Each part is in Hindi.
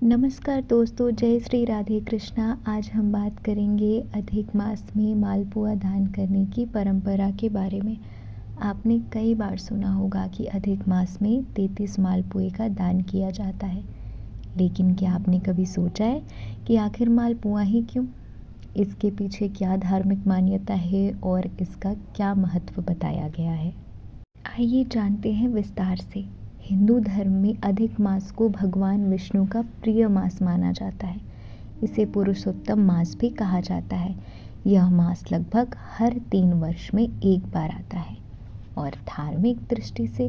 नमस्कार दोस्तों, जय श्री राधे कृष्णा। आज हम बात करेंगे अधिक मास में मालपुआ दान करने की परंपरा के बारे में। आपने कई बार सुना होगा कि अधिक मास में 33 मालपुए का दान किया जाता है, लेकिन क्या आपने कभी सोचा है कि आखिर मालपुआ ही क्यों? इसके पीछे क्या धार्मिक मान्यता है और इसका क्या महत्व बताया गया है? आइए जानते हैं विस्तार से। हिंदू धर्म में अधिक मास को भगवान विष्णु का प्रिय मास माना जाता है। इसे पुरुषोत्तम मास भी कहा जाता है। यह मास लगभग हर 3 वर्ष में एक बार आता है और धार्मिक दृष्टि से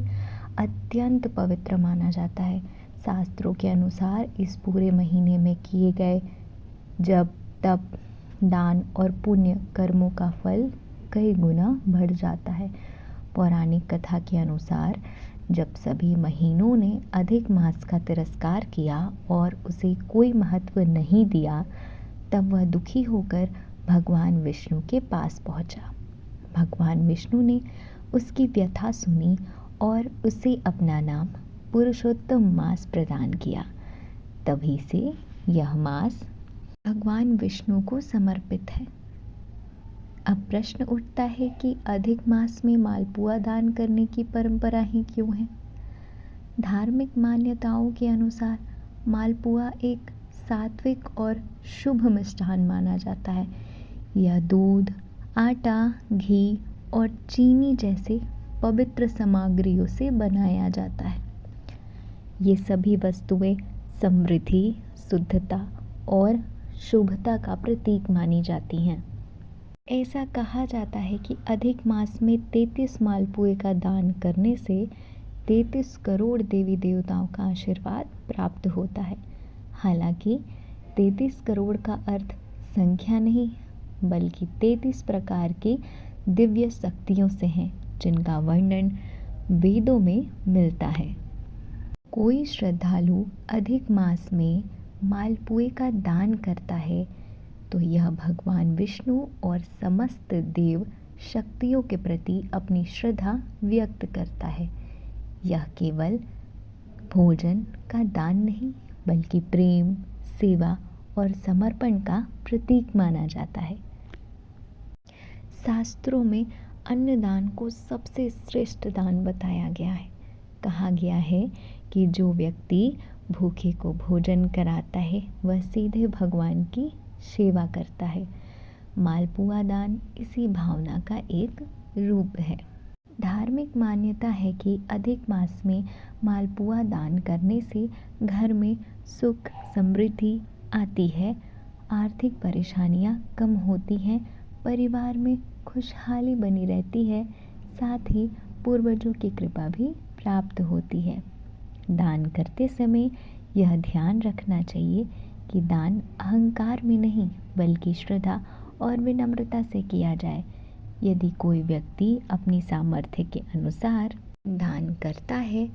अत्यंत पवित्र माना जाता है। शास्त्रों के अनुसार इस पूरे महीने में किए गए जप, तप, दान और पुण्य कर्मों का फल कई गुना बढ़ जाता है। पौराणिक कथा के अनुसार जब सभी महीनों ने अधिक मास का तिरस्कार किया और उसे कोई महत्व नहीं दिया, तब वह दुखी होकर भगवान विष्णु के पास पहुंचा। भगवान विष्णु ने उसकी व्यथा सुनी और उसे अपना नाम पुरुषोत्तम मास प्रदान किया। तभी से यह मास भगवान विष्णु को समर्पित है। अब प्रश्न उठता है कि अधिक मास में मालपुआ दान करने की परंपरा ही क्यों है? धार्मिक मान्यताओं के अनुसार मालपुआ एक सात्विक और शुभ मिष्ठान माना जाता है। यह दूध, आटा, घी और चीनी जैसे पवित्र सामग्रियों से बनाया जाता है। ये सभी वस्तुएं समृद्धि, शुद्धता और शुभता का प्रतीक मानी जाती हैं। ऐसा कहा जाता है कि अधिक मास में 33 मालपुए का दान करने से 33 करोड़ देवी देवताओं का आशीर्वाद प्राप्त होता है। हालांकि 33 करोड़ का अर्थ संख्या नहीं, बल्कि 33 प्रकार की दिव्य शक्तियों से है, जिनका वर्णन वेदों में मिलता है। कोई श्रद्धालु अधिक मास में मालपुए का दान करता है तो यह भगवान विष्णु और समस्त देव शक्तियों के प्रति अपनी श्रद्धा व्यक्त करता है। यह केवल भोजन का दान नहीं, बल्कि प्रेम, सेवा और समर्पण का प्रतीक माना जाता है। शास्त्रों में अन्नदान को सबसे श्रेष्ठ दान बताया गया है। कहा गया है कि जो व्यक्ति भूखे को भोजन कराता है, वह सीधे भगवान की सेवा करता है। मालपुआ दान इसी भावना का एक रूप है। धार्मिक मान्यता है कि अधिक मास में मालपुआ दान करने से घर में सुख समृद्धि आती है, आर्थिक परेशानियां कम होती हैं, परिवार में खुशहाली बनी रहती है, साथ ही पूर्वजों की कृपा भी प्राप्त होती है। दान करते समय यह ध्यान रखना चाहिए कि दान अहंकार में नहीं, बल्कि श्रद्धा और विनम्रता से किया जाए। यदि कोई व्यक्ति अपनी सामर्थ्य के अनुसार दान करता है,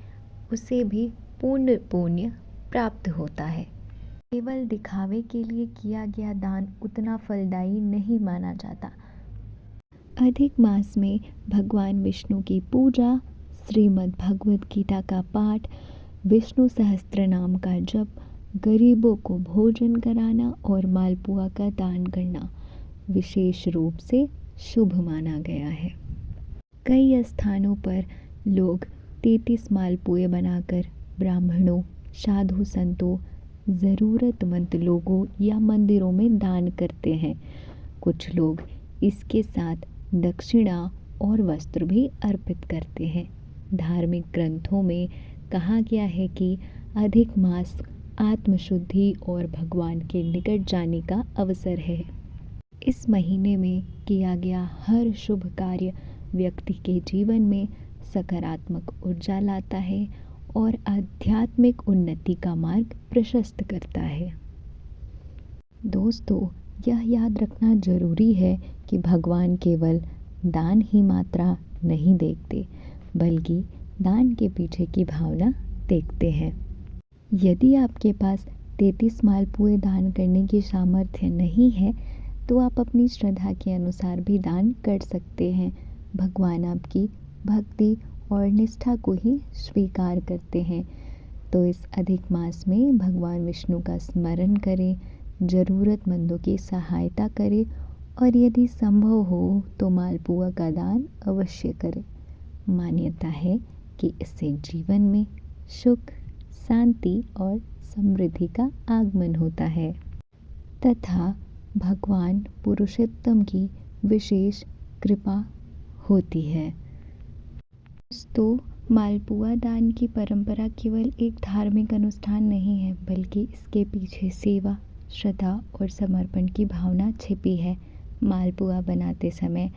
उसे भी पूर्ण पुण्य प्राप्त होता है। केवल दिखावे के लिए किया गया दान उतना फलदायी नहीं माना जाता। अधिक मास में भगवान विष्णु की पूजा, श्रीमद् भगवद गीता का पाठ, विष्णु सहस्त्र नाम का जप, गरीबों को भोजन कराना और मालपुआ का दान करना विशेष रूप से शुभ माना गया है। कई स्थानों पर लोग 33 मालपुए बनाकर ब्राह्मणों, साधु संतों, ज़रूरतमंद लोगों या मंदिरों में दान करते हैं। कुछ लोग इसके साथ दक्षिणा और वस्त्र भी अर्पित करते हैं। धार्मिक ग्रंथों में कहा गया है कि अधिक मास आत्मशुद्धि और भगवान के निकट जाने का अवसर है। इस महीने में किया गया हर शुभ कार्य व्यक्ति के जीवन में सकारात्मक ऊर्जा लाता है और आध्यात्मिक उन्नति का मार्ग प्रशस्त करता है। दोस्तों, यह याद रखना जरूरी है कि भगवान केवल दान ही मात्रा नहीं देखते, बल्कि दान के पीछे की भावना देखते हैं। यदि आपके पास 33 मालपुए दान करने की सामर्थ्य नहीं है, तो आप अपनी श्रद्धा के अनुसार भी दान कर सकते हैं। भगवान आपकी भक्ति और निष्ठा को ही स्वीकार करते हैं। तो इस अधिक मास में भगवान विष्णु का स्मरण करें, ज़रूरतमंदों की सहायता करें और यदि संभव हो तो मालपुआ का दान अवश्य करें। मान्यता है कि इससे जीवन में सुख, शांति और समृद्धि का आगमन होता है तथा भगवान पुरुषोत्तम की विशेष कृपा होती है। तो मालपुआ दान की परंपरा केवल एक धार्मिक अनुष्ठान नहीं है, बल्कि इसके पीछे सेवा, श्रद्धा और समर्पण की भावना छिपी है। मालपुआ बनाते समय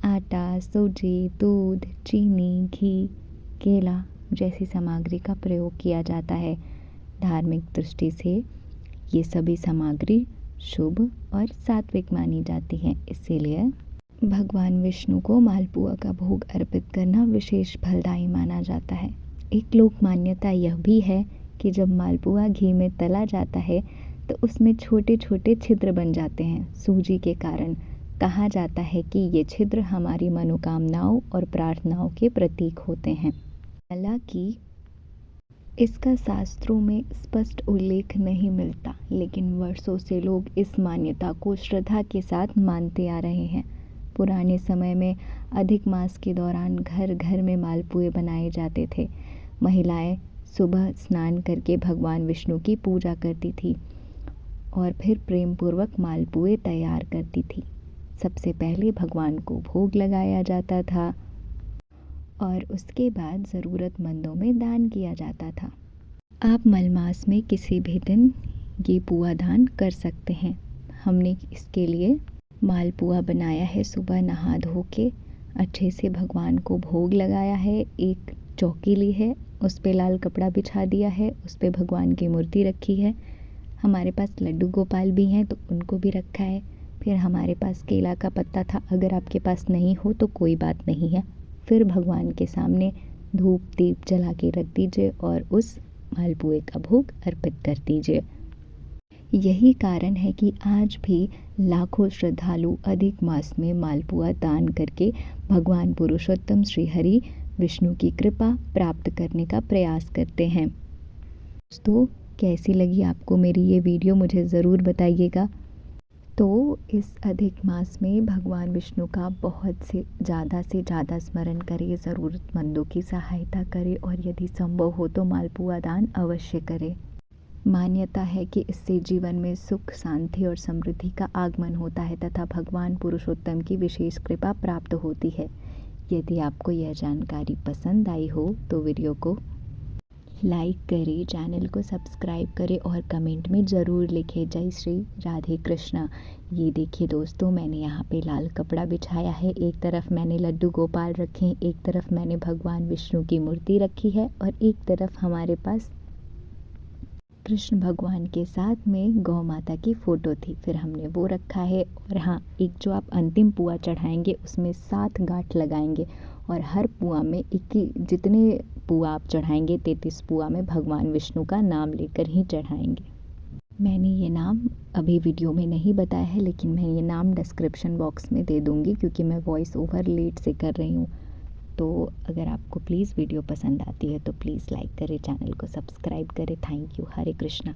आटा, सूजी, दूध, चीनी, घी, केला जैसी सामग्री का प्रयोग किया जाता है। धार्मिक दृष्टि से ये सभी सामग्री शुभ और सात्विक मानी जाती हैं। इसीलिए भगवान विष्णु को मालपुआ का भोग अर्पित करना विशेष फलदायी माना जाता है। एक लोक मान्यता यह भी है कि जब मालपुआ घी में तला जाता है तो उसमें छोटे छोटे छिद्र बन जाते हैं सूजी के कारण। कहा जाता है कि ये छिद्र हमारी मनोकामनाओं और प्रार्थनाओं के प्रतीक होते हैं। हालांकि इसका शास्त्रों में स्पष्ट उल्लेख नहीं मिलता, लेकिन वर्षों से लोग इस मान्यता को श्रद्धा के साथ मानते आ रहे हैं। पुराने समय में अधिक मास के दौरान घर घर में मालपुए बनाए जाते थे। महिलाएं सुबह स्नान करके भगवान विष्णु की पूजा करती थी और फिर प्रेम पूर्वक मालपुए तैयार करती थी। सबसे पहले भगवान को भोग लगाया जाता था और उसके बाद ज़रूरतमंदों में दान किया जाता था। आप मलमास में किसी भी दिन ये पुआ दान कर सकते हैं। हमने इसके लिए मालपुआ बनाया है। सुबह नहा धो के अच्छे से भगवान को भोग लगाया है। एक चौकी ली है, उस पे लाल कपड़ा बिछा दिया है, उस पे भगवान की मूर्ति रखी है। हमारे पास लड्डू गोपाल भी हैं तो उनको भी रखा है। फिर हमारे पास केला का पत्ता था, अगर आपके पास नहीं हो तो कोई बात नहीं है। फिर भगवान के सामने धूप दीप जला के रख दीजिए और उस मालपुए का भोग अर्पित कर दीजिए। यही कारण है कि आज भी लाखों श्रद्धालु अधिक मास में मालपुआ दान करके भगवान पुरुषोत्तम श्री हरि विष्णु की कृपा प्राप्त करने का प्रयास करते हैं। दोस्तों, कैसी लगी आपको मेरी ये वीडियो मुझे ज़रूर बताइएगा। तो इस अधिक मास में भगवान विष्णु का बहुत से ज़्यादा स्मरण करें, ज़रूरतमंदों की सहायता करें और यदि संभव हो तो मालपुआ दान अवश्य करें। मान्यता है कि इससे जीवन में सुख, शांति और समृद्धि का आगमन होता है तथा भगवान पुरुषोत्तम की विशेष कृपा प्राप्त होती है। यदि आपको यह जानकारी पसंद आई हो तो वीडियो को लाइक करें, चैनल को सब्सक्राइब करें और कमेंट में ज़रूर लिखें जय श्री राधे कृष्णा। ये देखिए दोस्तों, मैंने यहाँ पे लाल कपड़ा बिछाया है। एक तरफ मैंने लड्डू गोपाल रखे हैं, एक तरफ मैंने भगवान विष्णु की मूर्ति रखी है और एक तरफ हमारे पास कृष्ण भगवान के साथ में गौ माता की फ़ोटो थी, फिर हमने वो रखा है। और हाँ, एक जो आप अंतिम पुआ चढ़ाएंगे उसमें 7 गांठ लगाएंगे और हर पुआ में 21 जितने पुआ आप चढ़ाएंगे 33 पुआ में भगवान विष्णु का नाम लेकर ही चढ़ाएंगे। मैंने ये नाम अभी वीडियो में नहीं बताया है, लेकिन मैं ये नाम डिस्क्रिप्शन बॉक्स में दे दूँगी क्योंकि मैं वॉइस ओवर लेट से कर रही हूँ। तो अगर आपको प्लीज़ वीडियो पसंद आती है तो प्लीज़ लाइक करें, चैनल को सब्सक्राइब करें। Thank you. हरे कृष्णा।